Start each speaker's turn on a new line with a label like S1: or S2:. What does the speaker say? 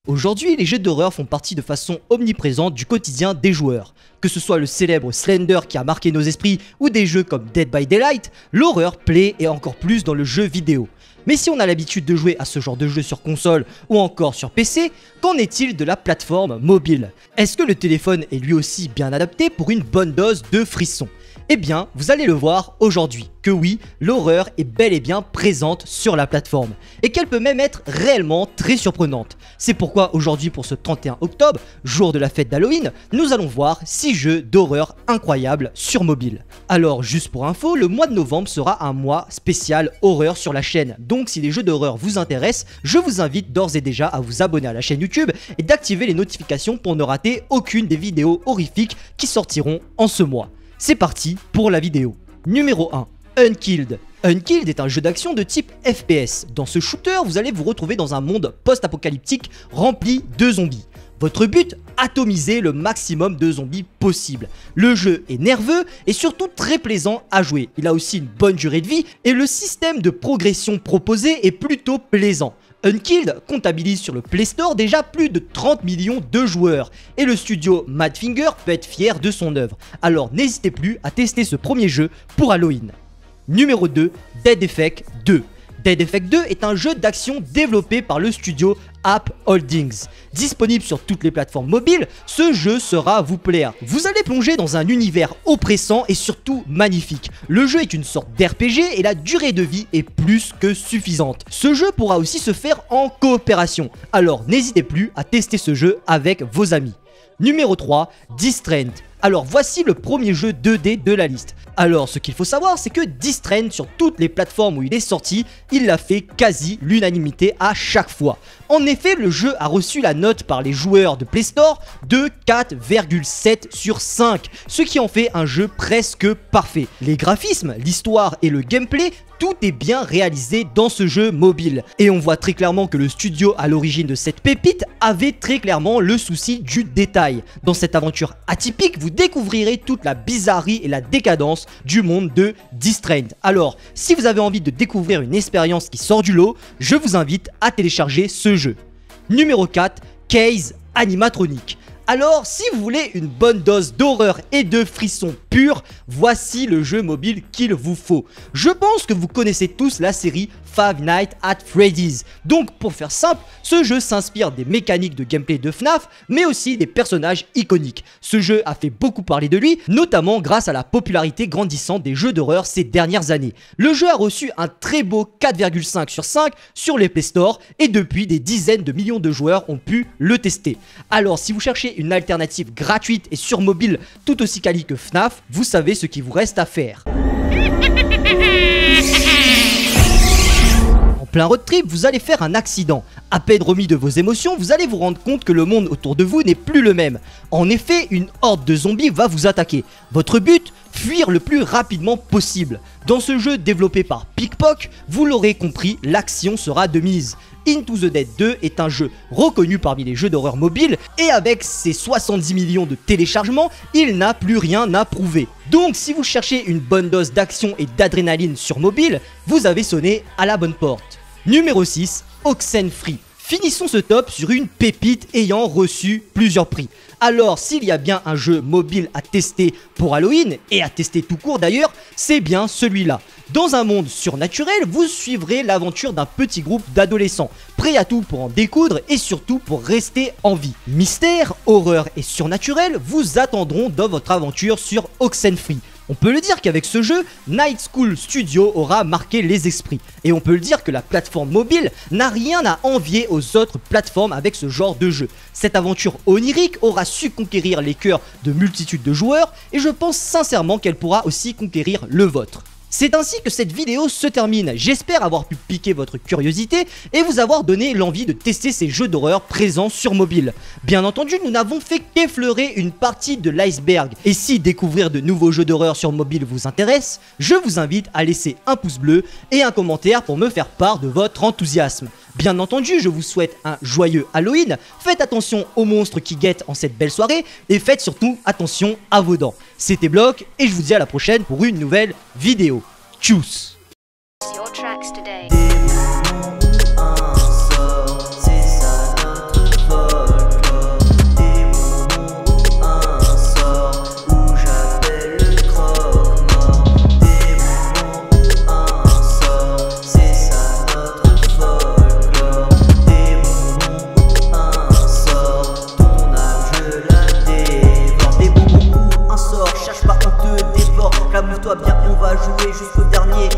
S1: Aujourd'hui, les jeux d'horreur font partie de façon omniprésente du quotidien des joueurs. Que ce soit le célèbre Slender qui a marqué nos esprits ou des jeux comme Dead by Daylight, l'horreur plaît et encore plus dans le jeu vidéo. Mais si on a l'habitude de jouer à ce genre de jeu sur console ou encore sur PC, qu'en est-il de la plateforme mobile? Est-ce que le téléphone est lui aussi bien adapté pour une bonne dose de frissons? Eh bien, vous allez le voir aujourd'hui, que oui, l'horreur est bel et bien présente sur la plateforme, et qu'elle peut même être réellement très surprenante. C'est pourquoi aujourd'hui, pour ce 31 octobre, jour de la fête d'Halloween, nous allons voir 6 jeux d'horreur incroyables sur mobile. Alors, juste pour info, le mois de novembre sera un mois spécial horreur sur la chaîne, donc si les jeux d'horreur vous intéressent, je vous invite d'ores et déjà à vous abonner à la chaîne YouTube et d'activer les notifications pour ne rater aucune des vidéos horrifiques qui sortiront en ce mois. C'est parti pour la vidéo. Numéro 1. Unkilled. Unkilled est un jeu d'action de type FPS. Dans ce shooter, vous allez vous retrouver dans un monde post-apocalyptique rempli de zombies. Votre but, atomiser le maximum de zombies possible. Le jeu est nerveux et surtout très plaisant à jouer. Il a aussi une bonne durée de vie et le système de progression proposé est plutôt plaisant. Unkilled comptabilise sur le Play Store déjà plus de 30 millions de joueurs et le studio Madfinger peut être fier de son œuvre. Alors n'hésitez plus à tester ce premier jeu pour Halloween. Numéro 2, Dead Effect 2. Dead Effect 2 est un jeu d'action développé par le studio Ape Holdings. Disponible sur toutes les plateformes mobiles, ce jeu sera à vous plaire. Vous allez plonger dans un univers oppressant et surtout magnifique. Le jeu est une sorte d'RPG et la durée de vie est plus que suffisante. Ce jeu pourra aussi se faire en coopération. Alors n'hésitez plus à tester ce jeu avec vos amis. Numéro 3, Distraint. Alors voici le premier jeu 2D de la liste. Alors ce qu'il faut savoir, c'est que Distraint, sur toutes les plateformes où il est sorti, il a fait quasi l'unanimité à chaque fois. En effet, le jeu a reçu la note par les joueurs de Play Store de 4,7 sur 5, ce qui en fait un jeu presque parfait. Les graphismes, l'histoire et le gameplay, tout est bien réalisé dans ce jeu mobile. Et on voit très clairement que le studio à l'origine de cette pépite avait très clairement le souci du détail. Dans cette aventure atypique, vous découvrirez toute la bizarrerie et la décadence du monde de Distraint. Alors, si vous avez envie de découvrir une expérience qui sort du lot, je vous invite à télécharger ce jeu. Numéro 4, Case Animatronic. Alors, si vous voulez une bonne dose d'horreur et de frissons purs, voici le jeu mobile qu'il vous faut. Je pense que vous connaissez tous la série Five Nights at Freddy's. Donc, pour faire simple, ce jeu s'inspire des mécaniques de gameplay de FNAF, mais aussi des personnages iconiques. Ce jeu a fait beaucoup parler de lui, notamment grâce à la popularité grandissante des jeux d'horreur ces dernières années. Le jeu a reçu un très beau 4,5 sur 5 sur les Play Store, et depuis, des dizaines de millions de joueurs ont pu le tester. Alors, si vous cherchez une alternative gratuite et sur mobile tout aussi quali que FNAF, vous savez ce qu'il vous reste à faire. En plein road trip, vous allez faire un accident. À peine remis de vos émotions, vous allez vous rendre compte que le monde autour de vous n'est plus le même. En effet, une horde de zombies va vous attaquer. Votre but ? Fuir le plus rapidement possible. Dans ce jeu développé par Pickpock, vous l'aurez compris, l'action sera de mise. Into the Dead 2 est un jeu reconnu parmi les jeux d'horreur mobile et avec ses 70 millions de téléchargements, il n'a plus rien à prouver. Donc si vous cherchez une bonne dose d'action et d'adrénaline sur mobile, vous avez sonné à la bonne porte. Numéro 6, Oxenfree. Finissons ce top sur une pépite ayant reçu plusieurs prix. Alors s'il y a bien un jeu mobile à tester pour Halloween, et à tester tout court d'ailleurs, c'est bien celui-là. Dans un monde surnaturel, vous suivrez l'aventure d'un petit groupe d'adolescents, prêts à tout pour en découdre et surtout pour rester en vie. Mystère, horreur et surnaturel vous attendront dans votre aventure sur Oxenfree. On peut le dire qu'avec ce jeu, Night School Studio aura marqué les esprits. Et on peut le dire que la plateforme mobile n'a rien à envier aux autres plateformes avec ce genre de jeu. Cette aventure onirique aura su conquérir les cœurs de multitudes de joueurs et je pense sincèrement qu'elle pourra aussi conquérir le vôtre. C'est ainsi que cette vidéo se termine. J'espère avoir pu piquer votre curiosité et vous avoir donné l'envie de tester ces jeux d'horreur présents sur mobile. Bien entendu, nous n'avons fait qu'effleurer une partie de l'iceberg. Et si découvrir de nouveaux jeux d'horreur sur mobile vous intéresse, je vous invite à laisser un pouce bleu et un commentaire pour me faire part de votre enthousiasme. Bien entendu, je vous souhaite un joyeux Halloween, faites attention aux monstres qui guettent en cette belle soirée et faites surtout attention à vos dents. C'était Block et je vous dis à la prochaine pour une nouvelle vidéo. Tchuss!
S2: Des moments, c'est ça notre force. Écoute-toi bien, on va jouer jusqu'au dernier.